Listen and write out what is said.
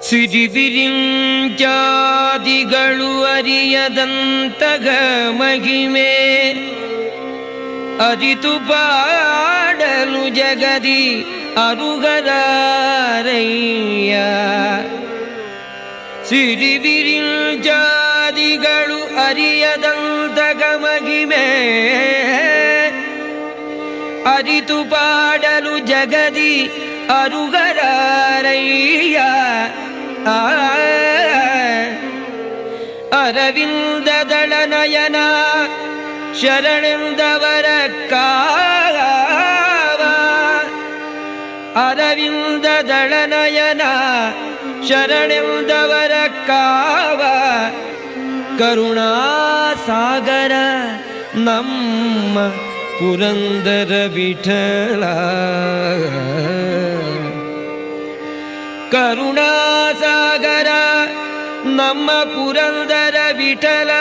ಸಿರಿವಿರಿಂಚಾದಿಗಳು ಅರಿಯದಂತಗ ಮಹಿಮೆ ಅರಿತು ಪಾಡಲು ಜಗದಿ ಅರುಗರಾರಯ್ಯ. ಸಿರಿವಿರಿಂಚಾದಿಗಳು ಅರಿಯದಂತಗ ಮಹಿಮೆ ಅರಿತು ಪಾಡಲು ಜಗದಿ ಅರುಗರಾರಯ್ಯ. ಅರವಿಂದದಳ ನಯನ ಶರಣೆಂದವರ ಕಾವ, ಅರವಿಂದದಳ ನಯನ ಶರಣೆಂದವರ ಕಾವ. ಕರುಣಾಸಾಗರ ನಮ್ಮ ಪುರಂದರ ವಿಠಲ, ಕರುಣಾಸಾಗರ ನಮ್ಮ ಪುರಂದರ ವಿಠಲ.